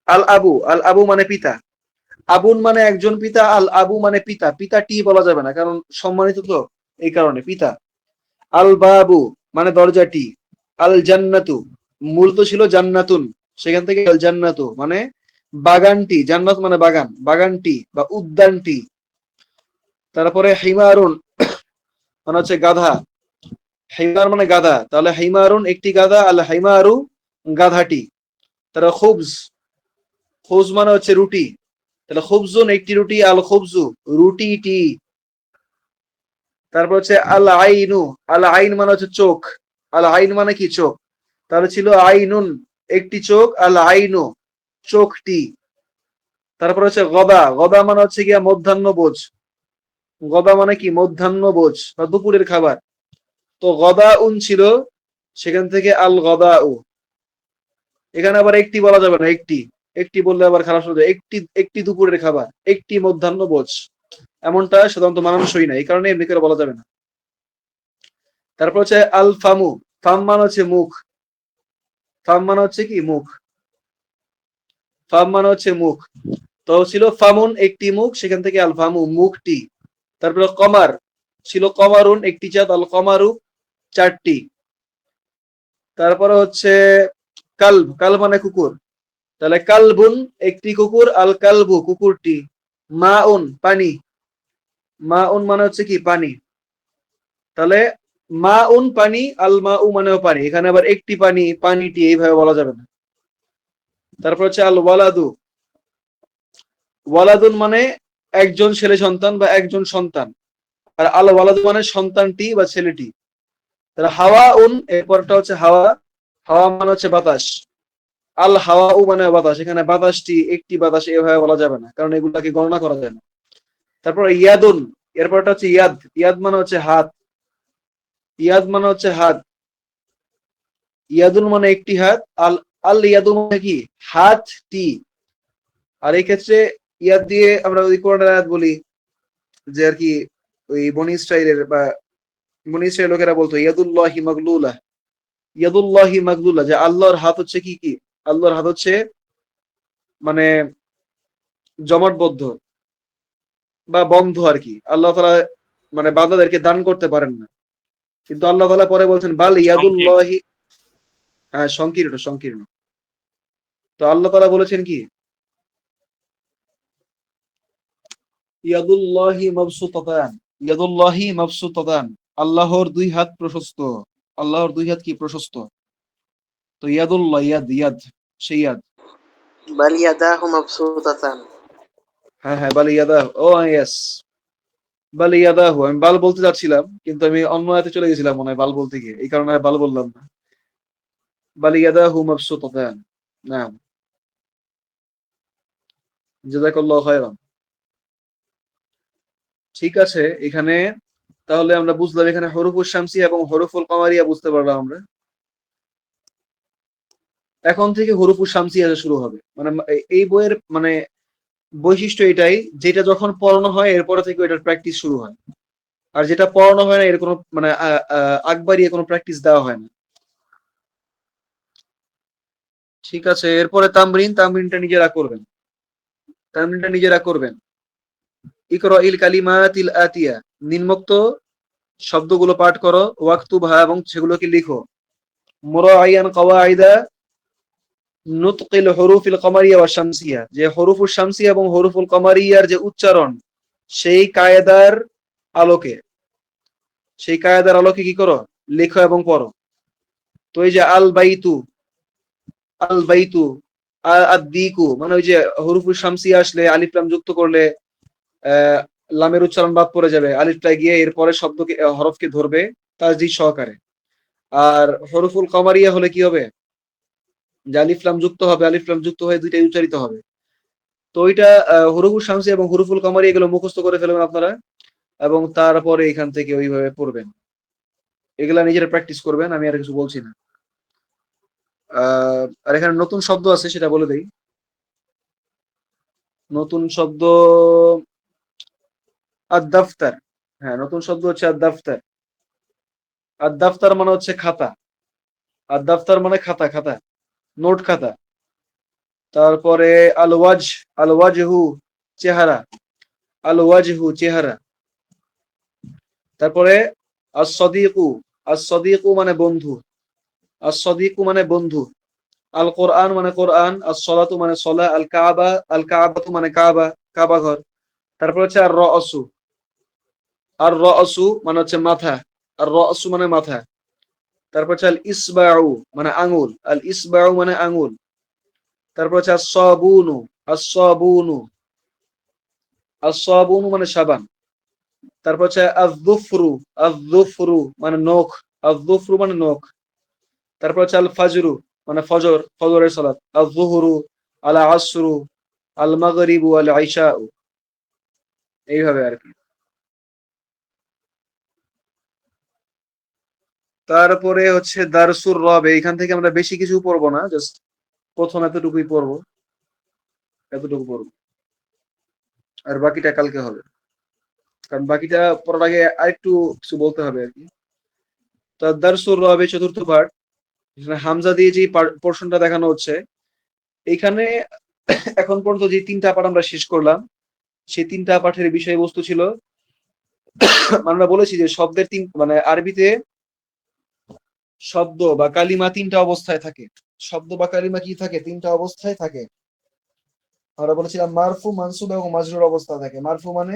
আল আবু, আল আবু মানে পিতা, আবুন মানে একজন পিতা, আল আবু মানে পিতা, পিতা টি বলা যাবে না কারণ সম্মানিত তো, এই কারণে পিতা। আল বাবু মানে দরজাটি, আল জান্নাতু মূলত ছিল জান্নাতুন, সেখান থেকে আল জান্নাতু মানে বাগানটি, জান্নাত মানে বাগান, বাগানটি বা উদ্যানটি। তারপরে হিমারুন মানে হচ্ছে গাধা, হিমার মানে গাধা, তাহলে হিমারুন একটি গাধা, আল হিমারু গাধাটি। তারপর খুবজ, খুবজ মানে হচ্ছে রুটি, তাহলে খুবজুন একটি রুটি, আল খুবজু রুটিটি। তারপর হচ্ছে আল আইনু, আল আইন মানে হচ্ছে চোখ, আল আইন মানে কি চোখ, তাহলে ছিল আইনুন একটি চোখ, আল আইনু চোখটি। তারপর হচ্ছে গদা, গদা মানে হচ্ছে গিয়া মধ্যাহ্ন ভোজ, গদা মানে কি মধ্যাহ্ন ভোজ বা দুপুরের খাবার, তো গদা উন ছিল, সেখান থেকে আল গদা উ। এখানে আবার একটি বলা যাবে না, একটি, একটি বললে আবার খারাপ শোনা যায়, একটি, একটি দুপুরের খাবার, একটি মধ্যাহ্ন ভোজ, এমনটা সাধারণত মানানসই না, এই কারণে এমনি করে বলা যাবে না। তারপর হচ্ছে আল ফামু, ফাম মানে হচ্ছে মুখ, ফাম মানে হচ্ছে কি মুখ, ফাম মানে হচ্ছে মুখ, তো ছিল ফামুন একটি মুখ, সেখান থেকে আল ফামু মুখটি। তারপরে কমার ছিল, কমারুন একটি চাঁদ, আল কমারু চারটি। তারপরে হচ্ছে কালব, কালব মানে কুকুর, তাহলে কালবুন একটি কুকুর, আল কালবু কুকুরটি, মাউন পানি, মাউন মানে হচ্ছে কি পানি, তাহলে মাউন পানি, আল মাউ মানেও পানি, এখানে আবার একটি পানি, পানিটি এইভাবে বলা যাবে না। তারপর হচ্ছে আল ওয়ালাদু, ওয়ালাদুন মানে একজন ছেলে সন্তান বা একজন সন্তান, আর আল ওয়ালাদু মানে সন্তানটি বা ছেলেটি। তাহলে হাওয়া উন, এরপরটা হচ্ছে হাওয়া, হাওয়া মানে হচ্ছে বাতাস, আল হাওয়া উ মানে বাতাস, এখানে বাতাসটি একটি বাতাস এভাবে বলা যাবে না, কারণ এগুলাকে গণনা করা যায় না। তারপর ইয়াদুন, এরপরটা হচ্ছে ইয়াদ, ইয়াদ মানে হচ্ছে হাত, ইয়াদ মানে হচ্ছে হাত, ইয়াদুন মানে একটি হাত, আল আল ইয়াদু মানে কি হাতটি। আর এই ক্ষেত্রে ইয়াদ দিয়ে আমরা ওই কোরআনের আয়াত বলি যে আর কি ওই বনি ইসরাইলের বা বনি ইসরাইল লোকেরা বলতো ইয়াদুল্লাহি মাগলুলা, ইয়াদুল্লাহি মাগলুলা, যে আল্লাহর হাত হচ্ছে কি কি, আল্লাহর হাত হচ্ছে মানে জমাটবদ্ধ বা বন্ধ আর কি, আল্লাহ তাআলা মানে বান্দাদেরকে দান করতে পারেন না। কিন্তু আল্লাহ তাআলা পরে বলছেন বাল সংকীর্ণ। ইয়াদুল্লাহি, হ্যাঁ সংকীর্ণ সংকীর্ণ। তো আল্লাহ তাআলা বলেছেন কি ইয়াদুল্লাহি মাবসুতাতান, ইয়াদুল্লাহি মাবসুতাতান, আল্লাহর দুই হাত প্রশস্ত, আল্লাহর দুই হাত কি প্রশস্ত। তো ইয়াদুল্লাহ, ইয়াদ ইয়াদ সেই ইয়াদ, بل يداه مبسوطتان হ্যাঁ হ্যাঁ বাল ইয়াদাহু, ও ইয়েস, বাল ইয়াদাহু, আমি বাল বলতে যাচ্ছিলাম কিন্তু আমি অন্য আয়াতে চলে গেছিলাম মনে হয় বাল বলতে গিয়ে, এই কারণে আর বাল বললাম না। বাল ইয়াদাহু মাবসুতাতান, নাম, জাযাকাল্লাহু খায়রান। ঠিক আছে, এখানে তাহলে আমরা বুঝলাম, এখানে হরফুল শামসিয়া এবং হরফুল কমারিয়া বুঝতে পারলাম আমরা। এখন থেকে হরফুল শামসিয়া শুরু হবে, মানে এই বইয়ের মানে বৈশিষ্ট্য এটাই, যেটা যখন পড়ানো হয় এরপরে থেকে এটার প্র্যাকটিস শুরু হয়, আর যেটা পড়ানো হয় না এর কোনো মানে আকবারিয়ে কোনো প্র্যাকটিস দেওয়া হয় না। ঠিক আছে, এরপরে তামরিন, তামরিনটা নিজেরা করবেন, তামরিনটা নিজেরা করবেন। ইকরা ইল কালিমাতিল আতিয়া, নিম্নোক্ত শব্দগুলো পাঠ করো, ওয়াকতুবহা এবং সেগুলোকে লিখো, মুরাইয়ান কওয়াইদা নুতকিল হুরুফিল কমারিয়া ওয়া শামসিয়া, যে হরুফুল শামসিয়া এবং হরুফুল কমারিয়ার যে উচ্চারণ সেই কায়দার আলোকে, সেই কায়দার আলোকে কি করো, লেখো এবং পড়ো। তো এই যে আল বাইতু, আল বাইতু, আদ-দিকু, মানে ওই যে হরুফুল শামসিয়া আসলে আলিফ লাম যুক্ত করলে লামের উচ্চারণ বাদ পড়ে যাবে, আলিফটা গিয়ে এরপরে শব্দকে হরফকে ধরবে তাসদীদ সহকারে। আর হরুফুল কমারিয়া হলে কি হবে, যে আলিফ লাম যুক্ত হবে, আলিফ লাম যুক্ত হয়ে দুইটাই উচ্চারিত হবে। তো ওইটা হুরুফুল শামসি এবং হুরুফুল কমারি এগুলো মুখস্থ করে ফেলবেন আপনারা, এবং তারপরে এখান থেকে ওইভাবে পড়বেন, এগুলা নিজেরা প্র্যাকটিস করবেন, আমি আর কিছু বলছি না। আর এখানে নতুন শব্দ আছে সেটা বলে দেই। নতুন শব্দ আদ-দাফতার, হ্যাঁ নতুন শব্দ হচ্ছে আদ-দাফতার। আদ-দাফতার মানে হচ্ছে খাতা, আদ-দাফতার মানে খাতা, খাতা নোট খাতা। তারপরে আল ওয়াজ, আল ওয়াজহু চেহারা, আল ওয়াজহু চেহারা। তারপরে আস-সাদিকু, আস-সাদিকু মানে বন্ধু, আস-সাদিকু মানে বন্ধু। আল কোরআন মানে কোরআন, আস-সালাতু মানে সালাহ, আল কাবা, আল কাবাতু মানে কাবা, কাবা ঘর। তারপর হচ্ছে আর রাসু, আর রাসু মানে হচ্ছে মাথা, আর রাসু মানে মাথা। তারপর হচ্ছে আল ইসবাউ মানে আঙ্গুল, আল ইসবাউ মানে আঙ্গুল। তারপর হচ্ছে আস-সাবুনু, আস-সাবুনু, আস-সাবুনু মানে সাবান। তারপর হচ্ছে আয-যুফরু, আয-যুফরু মানে নখ, আয-যুফরু মানে নখ। তারপর হচ্ছে আল ফাজরু মানে ফজর, ফজরের সালাত, আয-যুহরু, আল আসরু, আল মাগরিবু, আল ইশাউ, এইভাবে আর কি। তারপরে হচ্ছে দারসুর রব, এইখান থেকে আমরা বেশি কিছু পড়বো না, জাস্ট প্রথম এতটুকুই পড়বো, এতটুকু পড়বো, আর বাকিটা কালকে হবে, কারণ বাকিটা পড়ার আগে আরেকটু কিছু বলতে হবে আর কি। তো দারসুর রবে চতুর্থ পাঠ, এখানে হামজা দিয়ে যে পোর্শনটা দেখানো হচ্ছে, এইখানে এখন পর্যন্ত যে তিনটা পাঠ আমরা শেষ করলাম, সেই তিনটা পাঠের বিষয়বস্তু ছিল, আমরা বলেছি যে শব্দের তিন মানে আরবিতে শব্দ বা কালিমা তিনটা অবস্থায় থাকে, শব্দ বা কালিমা কি থাকে? তিনটা অবস্থায় থাকে। আমরা বলেছিলাম মারফু, মানসুব এবং মাজরুর অবস্থা থাকে। মারফু মানে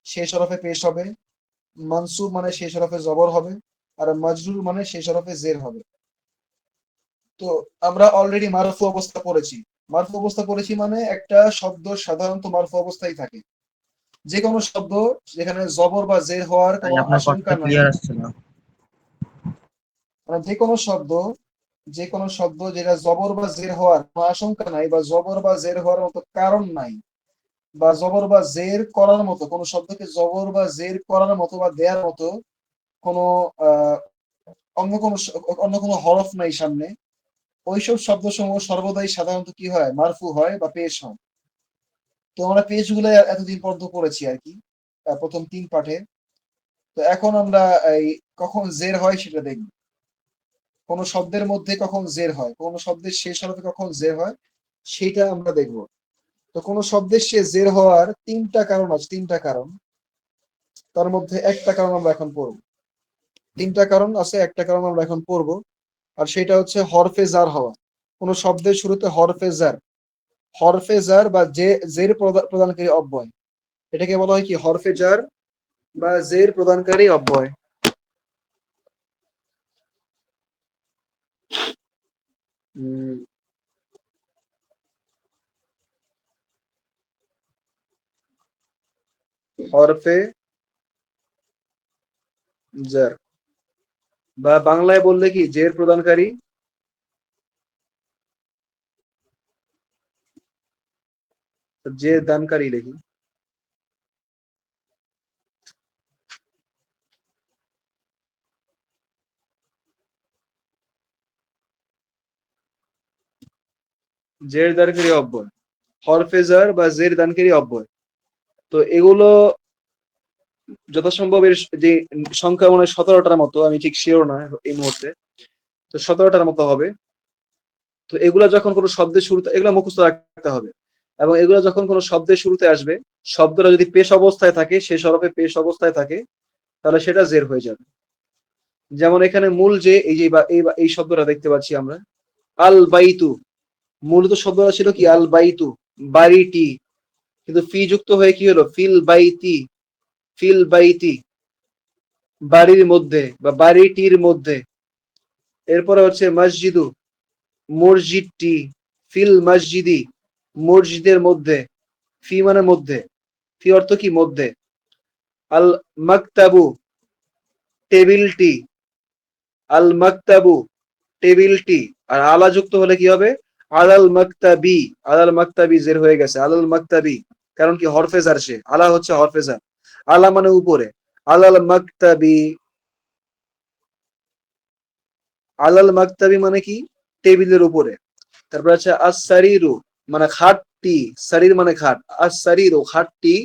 শেষ হরফে পেশ হবে, মানসুব মানে শেষ হরফে জবর হবে, আর মাজরুর মানে শেষ হরফে জের হবে। তো আমরা অলরেডি মারফু অবস্থা পড়েছি। মারফু অবস্থা পড়েছি মানে একটা শব্দ সাধারণত মারফু অবস্থায় থাকে। যে কোনো শব্দ যেখানে জবর বা জের হওয়ার ভাই কোনো আপনার আশঙ্কা কথাটা নাই, ক্লিয়ার আসছে না। মানে যে কোনো শব্দ যেটা জবর বা জের হওয়ার কোনো আশঙ্কা নাই, বা জবর বা জের হওয়ার মতো কারণ নাই, বা জবর বা জের করার মতো কোনো শব্দকে জবর বা জের করার মতো বা দেওয়ার মতো কোনো আহ অন্য কোনো হরফ নাই সামনে, ওইসব শব্দসমূহ সর্বদাই সাধারণত কি হয়? মারফু হয় বা পেশ হয়। তো আমরা পেশ গুলো এতদিন পর্যন্ত পড়েছি আর কি, প্রথম 3 পাঠে। তো এখন আমরা এই কখন জের হয় সেটা দেখব। কোন শব্দের মধ্যে কখন জের হয়, কোন শব্দের শেষ হরফে কখন জের হয়, সেটা আমরা দেখব। তো কোন শব্দের জের হওয়ার 3টা কারণ আছে, 3টা কারণ। তার মধ্যে একটা কারণ আমরা এখন পড়ব। 3টা কারণ আছে, একটা কারণ আমরা এখন পড়ব। আর সেটা হচ্ছে হরফে জার হওয়া। কোন শব্দের শুরুতে হরফে জার বা জের প্রদানকারী অব্যয়, এটাকে বলা হয় কি? হরফে জার বা জের প্রদানকারী অব্যয়। উম, হরফে জার, বা বাংলায় বললে কি? জের প্রদানকারী, জের দানকারী লিখি। জের দানকারী অব্যয়, হরফে জার বা জের দানকারী অব্যয়। তো এগুলো যথাসম্ভব এর যে সংখ্যা মনে হয় 17টার মতো, আমি ঠিক শিওর না এই মুহূর্তে। তো 17টার মতো হবে। তো এগুলা যখন কোনো শব্দের শুরুতে, এগুলা মুখস্থ রাখতে হবে। এবং এগুলা যখন কোনো শব্দের শুরুতে আসবে, শব্দটা যদি পেশ অবস্থায় থাকে, শেষ হরফে পেশ অবস্থায় থাকে, তাহলে সেটা জের হয়ে যাবে। যেমন এখানে মূল যে এই যে এই শব্দটা দেখতে পাচ্ছি আমরা, আল বাইতু, মূলত শব্দটা ছিল কি? আল বাইতু, বাড়িটি। কিন্তু ফি যুক্ত হয়ে কি হলো? ফিল বাইতি, ফিল বাইতি, বাড়ির মধ্যে বা বাড়িটির মধ্যে। এরপরে হচ্ছে মসজিদু, মসজিদটি, ফিল মসজিদি, মসজিদের মধ্যে। ফি মানে মধ্যে, ফি অর্থ কি? মধ্যে। আল মাকতাবু, টেবিলটি, আল মাকতাবু, টেবিলটি। আর আলা যুক্ত হলে কি হবে? আলাল মাকতাবি, আলাল মাকতাবি জের হয়ে গেছে, আলাল মাকতাবি। কারণ কি? হরফে জার সে, আলা হচ্ছে হরফে জার। আলা মানে উপরে, আলাল মাকতাবি, আলাল মাকতাবি মানে কি? টেবিলের উপরে। তারপর আছে আস-সারিরু মানে খাটটি, সারির মানে খাট, আস-সারিরু খাটটি।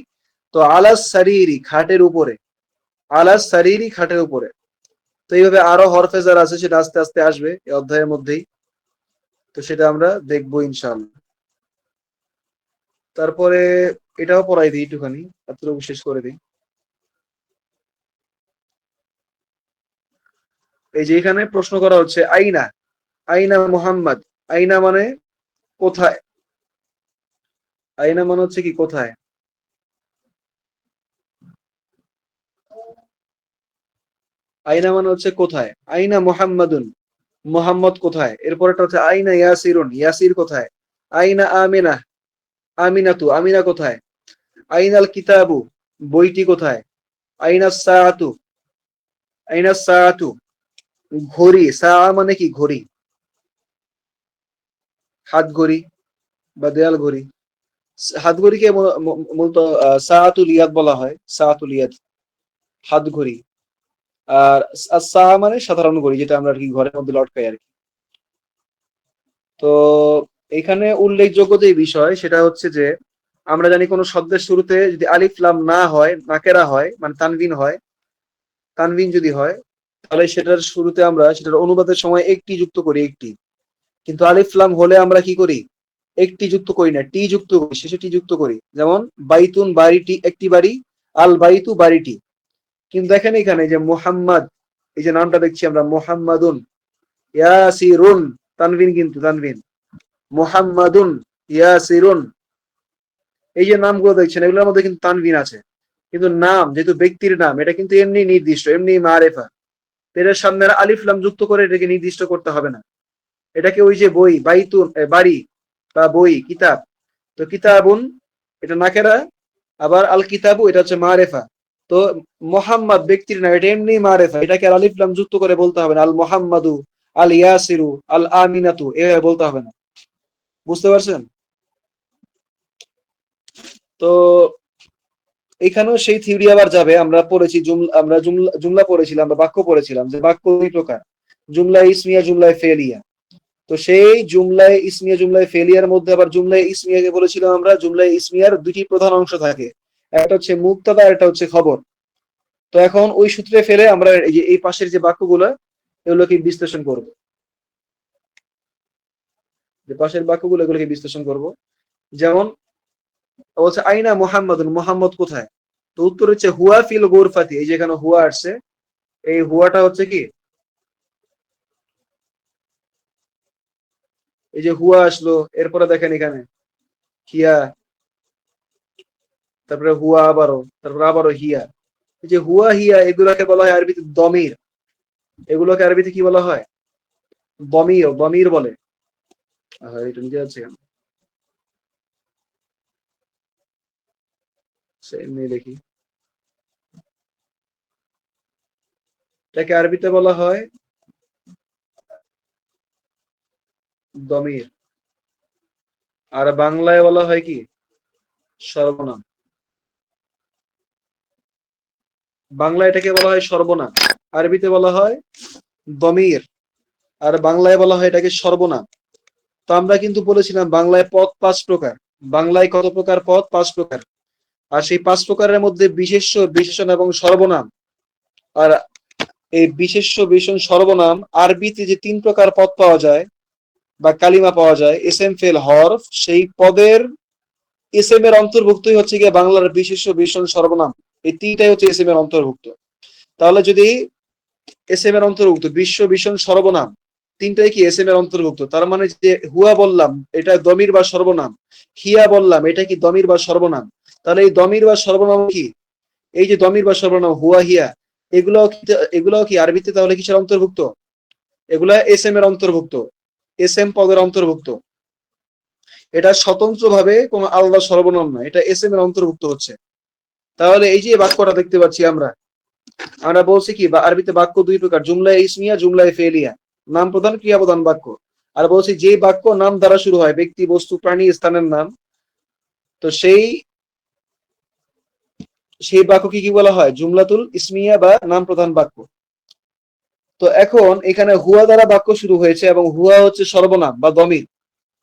তো আলাস সারিরি খাটের উপরে, আলাস সারিরি খাটের উপরে। তো এইভাবে আরো হরফে জার আছে, সেটা আস্তে আস্তে আসবে এই অধ্যায়ের মধ্যেই। তো সেটা আমরা দেখবো ইনশাআল্লাহ। তারপরে এটাও পড়াই দিই একটুখানি, এতটুকু শেষ করে দিই। এই যে এখানে প্রশ্ন করা হচ্ছে আইনা, আইনা মুহাম্মদ। আইনা মানে কোথায়? আইনা মানে হচ্ছে কি? কোথায়। আইনা মানে হচ্ছে কোথায়। আইনা মুহাম্মাদুন, মুহাম্মদ কোথায়। এরপরটা হচ্ছে আইনা ইয়াসিরুন, ইয়াসির কোথায়। আইনা আমিনা, আমিনাতু, আমিনা কোথায়। আইনাল কিতাবু, বইটি কোথায়। আইনা সাআতু, আইনা সাআতু, ঘড়ি। সাআ মানে কি? ঘড়ি, হাত ঘড়ি বা দেয়াল ঘড়ি। হাত ঘড়িকে মূলত সাআতুল ইয়াদ বলা হয়, সাআতুল ইয়াদ, হাত ঘড়ি। আর সাআ মানে সাধারণ ঘড়ি, যেটা আমরা আর কি ঘরের মধ্যে লটকাই আর কি। তো এখানে উল্লেখযোগ্য যে বিষয় সেটা হচ্ছে যে, আমরা জানি কোনো শব্দের শুরুতে যদি আলিফ লাম না হয়, নাকেরা হয়, মানে তানবিন হয়, তানবিন যদি হয়, তাহলে সেটার শুরুতে আমরা সেটার অনুবাদের সময় একটি যুক্ত করি, একটি। কিন্তু আলিফ লাম হলে আমরা কি করি? একটি যুক্ত করি না, টি যুক্ত করি, শেষে টি যুক্ত করি। যেমন বাইতুন, বাড়িটি, একটি বাড়ি। আল বাইতু, বাড়িটি। কিন্তু দেখেন এখানে যে মোহাম্মদ, এই যে নামটা দেখছি আমরা, মোহাম্মাদুন, ইয়াসিরুন, তানভিন, কিন্তু তানভিন। মুহাম্মাদুন, ইয়াসিরুন, এই যে নামগুলো দেখছেন এগুলোর মধ্যে কিন্তু তানভিন আছে, কিন্তু নাম যেহেতু ব্যক্তির নাম এটা কিন্তু এমনি নির্দিষ্ট, এমনি মারেফা, এটার সামনে আর আলিফ লাম যুক্ত করে এটাকে নির্দিষ্ট করতে হবে না। এটাকে ওই যে বই, বাইতুন বাড়ি বা বই, কিতাব, তো কিতাবুন এটা নাকেরা, আবার আল কিতাবু এটা হচ্ছে মারেফা। তো মোহাম্মদ ব্যক্তির নাম, এটা এমনি মারেফা, এটাকে আর আলিফ লাম যুক্ত করে বলতে হবে না আল মোহাম্মদু, আল ইয়াসিরু, আল আমিনাতু এভাবে বলতে হবে না। বুঝতে পারছেন? তো এখানেও সেই থিওরি আবার যাবে। আমরা পড়েছি আমরা জুমলা পড়েছিলাম, আমরা বাক্য পড়েছিলাম যে বাক্য দুই প্রকার, জুমলা ইসমিয়া, জুমলায় ফেলিয়া। তো সেই জুমলায় ইসমিয়া, জুমলায় ফেলিয়ার মধ্যে আবার জুমলায় ইসমিয়াকে বলেছিলাম আমরা, জুমলায় ইসমিয়ার দুটি প্রধান অংশ থাকে, একটা হচ্ছে মুবতাদা, একটা হচ্ছে খবর। তো এখন ওই সূত্রে ফেলে আমরা এই যে এই পাশের যে বাক্যগুলো এগুলোকে বিশ্লেষণ করব, যে পাশের বাক্যগুলো এগুলোকে বিশ্লেষণ করব। যেমন বলছে আইনা মুহাম্মাদুন, মুহাম্মদ কোথায়? তো উত্তর হচ্ছে হুয়া ফিল গুরফাতি, এই যে এখানে হুয়া আসছে, এই হুয়াটা হচ্ছে কি, এই যে হুয়া আসলো, এরপরে দেখেন এখানে হিয়া, তারপরে হুয়া আবারও, তারপরে আবারও হিয়া। এই যে হুয়া হিয়া এগুলোকে বলা হয় আরবিতে দমির, এগুলোকে আরবিতে কি বলা হয়? দমির, দমির বলে। এটা নিজে আছে কেন এমনি দেখি, এটাকে আরবিতে বলা হয় দমির, আর বাংলায় বলা হয় কি? সর্বনাম। বাংলায় এটাকে বলা হয় সর্বনাম, আরবিতে বলা হয় দমির, আর বাংলায় বলা হয় এটাকে সর্বনাম। তো আমরা কিন্তু বলেছিলাম বাংলায় পদ 5 প্রকার। বাংলায় কত প্রকার পদ? 5 প্রকার। আর সেই 5 প্রকারের মধ্যে বিশেষ্য, বিশেষণ এবং সর্বনাম, আর এই বিশেষ্য, বিশেষণ, সর্বনাম আরবিতে যে 3 প্রকার পদ পাওয়া যায় বা কালিমা পাওয়া যায়, এসএম, ফেল, হরফ, সেই পদের এসএম এর অন্তর্ভুক্তই হচ্ছে গিয়ে বাংলার বিশেষ্য, বিশেষণ, সর্বনাম। এই তিনটাই হচ্ছে এসএম এর অন্তর্ভুক্ত। তাহলে যদি এসএম এর অন্তর্ভুক্ত বিশ্ব, বিশেষণ, সর্বনাম তিনটাই কি এসএম এর অন্তর্ভুক্ত, তার মানে যে হুয়া বললাম এটা দমির বা সর্বনাম, হিয়া বললাম এটা কি দমির বা সর্বনাম। তাহলে এই দমির বা সর্বনাম কি, এই যে দমির বা সর্বনাম হুয়া হিয়া, এগুলাও কি আরবিতে তাহলে কিসের অন্তর্ভুক্ত? এগুলা এসএম এর অন্তর্ভুক্ত, এসএম পদের অন্তর্ভুক্ত। এটা স্বতন্ত্র ভাবে কোন আলাদা সর্বনাম না, এটা এসএম এর অন্তর্ভুক্ত হচ্ছে। তাহলে এই যে বাক্যটা দেখতে পাচ্ছি আমরা, আমরা বলছি কি বা আরবিতে বাক্য দুই প্রকার, জুমলায় ইসমিয়া, জুমলায় ফেলিয়া, নাম প্রধান, ক্রিয়া প্রধান বাক্য। আর বলছি যে বাক্য নাম দ্বারা শুরু হয়, ব্যক্তি, বস্তু, প্রাণী, স্থানের নাম, তো সেই বাক্যকে কি বলা হয়? জুমলাতুল ইসমিয়া বা নাম প্রধান বাক্য। তো এখন এখানে হুয়া দ্বারা বাক্য শুরু হয়েছে এবং হুয়া হচ্ছে সর্বনাম বা দমির।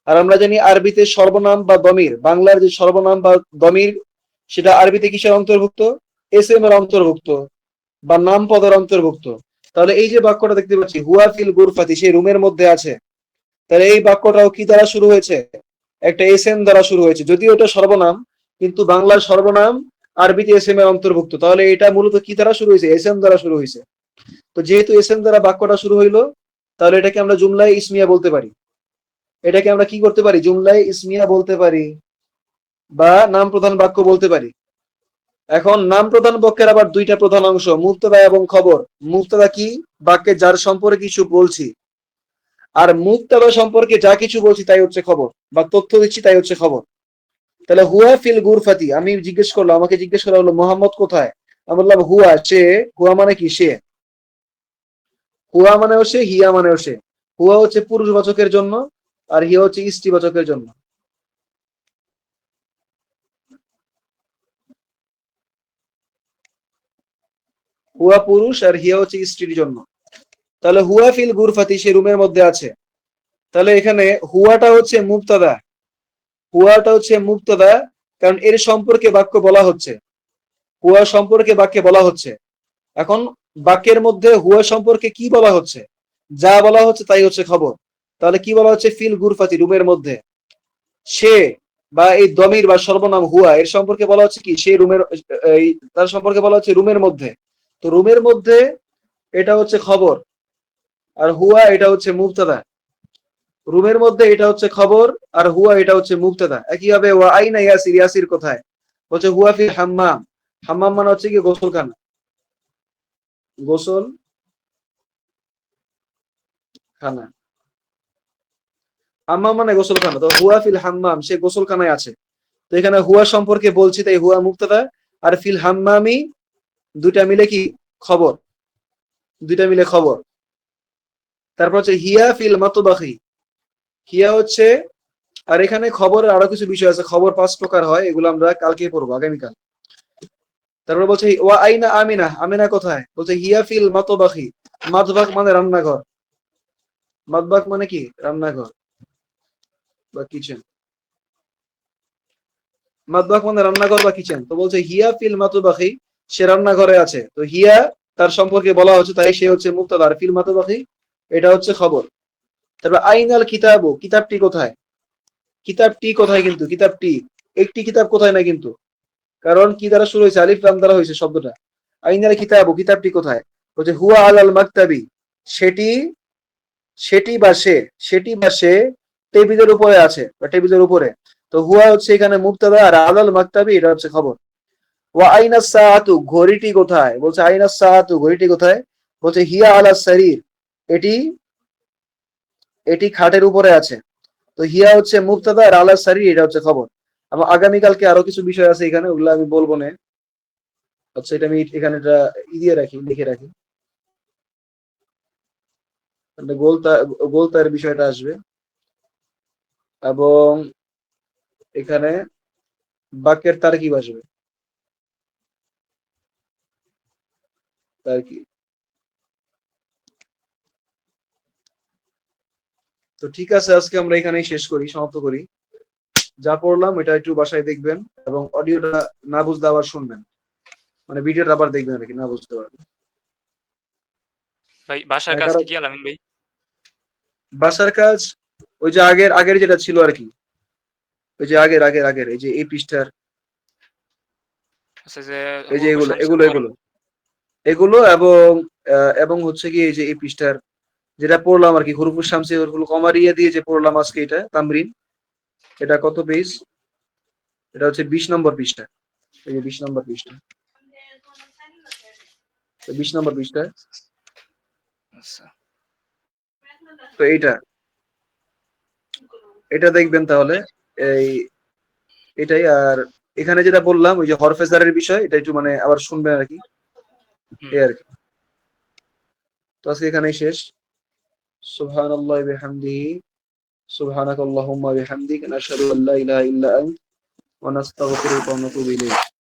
আর আমরা জানি আরবিতে সর্বনাম বা দমির, বাংলার যে সর্বনাম বা দমির সেটা আরবিতে কিসের অন্তর্ভুক্ত? এসএম এর অন্তর্ভুক্ত বা নাম পদের অন্তর্ভুক্ত। তাহলে এই যে বাক্যটা দেখতে পাচ্ছি হুয়া ফিল গুরফাতি, সেই রুমের মধ্যে আছে, তাহলে এই বাক্যটাও কি দ্বারা শুরু হয়েছে? একটা এসএম দ্বারা শুরু হয়েছে, যদিও এটা সর্বনাম, কিন্তু বাংলার সর্বনাম আরবিতে এসএম এর অন্তর্ভুক্ত। তাহলে এটা মূলত কি দ্বারা শুরু হয়েছে? এসএম দ্বারা শুরু হয়েছে। তো যেহেতু এসএম দ্বারা বাক্যটা শুরু হইলো, তাহলে এটাকে আমরা জুমলায় ইসমিয়া বলতে পারি। এটাকে আমরা কি করতে পারি? জুমলায় ইসমিয়া বলতে পারি বা নাম প্রধান বাক্য বলতে পারি। এখন নাম প্রধান বাক্যের আবার দুইটা প্রধান অংশ, মুবতাদা এবং খবর। মুবতাদা কি? বাক্যে যার সম্পর্কে কিছু বলছি, আর মুবতাদা সম্পর্কে যা কিছু বলছি তাই হচ্ছে খবর, বা তথ্য দিচ্ছি তাই হচ্ছে খবর। তাহলে হুয়া ফিল গুরফাতি, আমি জিজ্ঞেস করলাম, আমাকে জিজ্ঞেস করা হলো মোহাম্মদ কোথায়, আমি বললাম হুয়া, সে। হুয়া মানে কি? সে। হুয়া মানেও সে, হিয়া মানেও সে। হুয়া হচ্ছে পুরুষবাচকের জন্য, আর হিয়া হচ্ছে স্ত্রীবাচকের জন্য। হুয়া পুরুষ আর হিয়া হচ্ছে স্ত্রীর জন্য। তাহলে হুয়া ফিল গুরফাতি, সে রুমের মধ্যে আছে। তাহলে এখানে হুয়াটা হচ্ছে মুবতাদা, হুয়াটা হচ্ছে মুবতাদা, কারণ এর সম্পর্কে বাক্য বলা হচ্ছে, হুয়া সম্পর্কে বাক্যে বলা হচ্ছে। এখন বাক্যের মধ্যে হুয়া সম্পর্কে কি বলা হচ্ছে? যা বলা হচ্ছে তাই হচ্ছে খবর। তাহলে কি বলা হচ্ছে? ফিল গুরফাতি, রুমের মধ্যে। সে বা এই দমির বা সর্বনাম হুয়া, এর সম্পর্কে বলা হচ্ছে কি? সে রুমের, তার সম্পর্কে বলা হচ্ছে রুমের মধ্যে। তো রুমের মধ্যে এটা হচ্ছে খবর, আর হুয়া এটা হচ্ছে মুবতাদা। রুমের মধ্যে এটা হচ্ছে খবর, আর হুয়া এটা হচ্ছে মুবতাদা। একইভাবে ওয়া আইনা ইয়াসির, ইয়াসির কোথায়, বলছে হুয়া ফিল হাম্মাম। হাম্মাম মানে হচ্ছে কি গোসলখানা, গোসল খানা, হাম্মাম মানে গোসলখানা, তো হুয়া ফিল হাম্মাম, সে গোসলখানায় আছে। তো এখানে হুয়া সম্পর্কে বলছি, তাই হুয়া মুবতাদা, আর ফিল হাম্মামি দুইটা মিলে কি খবর, দুইটা মিলে খবর। তারপর হচ্ছে হিয়া ফিল মাতবাখি, হিয়া হচ্ছে, আর এখানে খবরের আরো কিছু বিষয় আছে, খবর 5 প্রকার হয়, এগুলো আমরা কালকে পড়বো, আগামীকাল। তারপর বলছে ওয়া আইনা আমিনা, আমিনা কোথায়, বলছে হিয়া ফিল মাতবাখি। মাতবাখ মানে রান্নাঘর, মাতবাখ মানে কি রান্নাঘর বা কিচেন, মাতবাখ মানে রান্নাঘর বা কিচেন। তো বলছে হিয়া ফিল মাতবাখি, সে রান্নাঘরে আছে। তো হিয়া তার সম্পর্কে বলা হচ্ছে, তাই সে হচ্ছে মুবতাদা, আর ফিল মাতবাখি এটা হচ্ছে খবর। তারপর আইনাল কিতাবু, কিতাবটি কোথায়, কিতাবটি কোথায়, কিন্তু কিতাবটি, একটি কিতাব কোথায় না কিন্তু, কারণ কি দ্বারা শুরু হয়েছে, আলিফ লাম দ্বারা হয়েছে শব্দটা। আইনাল কিতাবু, কিতাবটি কোথায়, বলছে হুয়া আলাল মাকতাবি, সেটি, সেটি বা সে, সেটি বা সে টেবিলের উপরে আছে বা টেবিলের উপরে। তো হুয়া হচ্ছে এখানে মুবতাদা, আর আলাল মাকতাবি এটা হচ্ছে খবর। ওয়া আইনা সাআতু, ঘড়িটি কোথায়, বলছে আইনা সাআতু, ঘড়িটি কোথায়, বলছে হিয়া আলা সারির, এটি, এটি খাটের উপরে আছে। তো হিয়া হচ্ছে মুবতাদা, আর আলা সারির এটা হচ্ছে খবর। এবং আগামীকালকে আরো কিছু বিষয় আছে এখানে, ওগুলো আমি বলবো না। আচ্ছা, এটা আমি এখানে এটা দিয়ে রাখি, লিখে রাখি, গোলতার বিষয়টা আসবে। এবং এখানে বাক্যের তারকিব আসবে, তারকিব। তো ঠিক আছে, আজকে আমরা এখানেই শেষ করি, সমাপ্ত করি। যা পড়লাম এটা একটু বাসায় দেখবেন, এবং অডিওটা না বুঝলে আবার শুনবেন, মানে ভিডিওটা আবার দেখবেন আর কি, না বুঝতে পারবেন। ভাই বাসার কাজ কি কি আলামিন ভাই? বাসার কাজ ওই যে আগের আগের যেটা ছিল আর কি, ওই যে আগের এই যে এই পৃষ্ঠার, আচ্ছা, যে এই যে হুবহু এগুলো শামসুল এগুলো কলম। এগুলো এগুলো এবং এবং হচ্ছে কি এই যে এই পৃষ্ঠার যেটা পড়লাম আর কি, হুরুফুস শামসি ওগুলো কমারিয়া দিয়ে যে পড়লাম আজকে, এটা তামরিন, এটা কত পেজ, এটা হচ্ছে 20 নম্বর পৃষ্ঠা, এই যে 20 নম্বর পৃষ্ঠা, 20 নম্বর পৃষ্ঠা। আচ্ছা, তো এইটা, এটা দেখবেন তাহলে, এই এটাই। আর এখানে যেটা বললাম ওই যে হরফে জারের বিষয়, এটা একটু মানে আবার শুনবেন আর কি, এই আর কি। তো আজকে এখানেই শেষ। সুবহানাল্লাহি বিহামদিহি, সুবহানাকাল্লাহুম্মা বিহামদিক, নাশহাদু আল্লা ইলাহা ইল্লা আনতা ওয়া নাস্তাগফিরুকা ওয়া নাতুবু ইলাইক।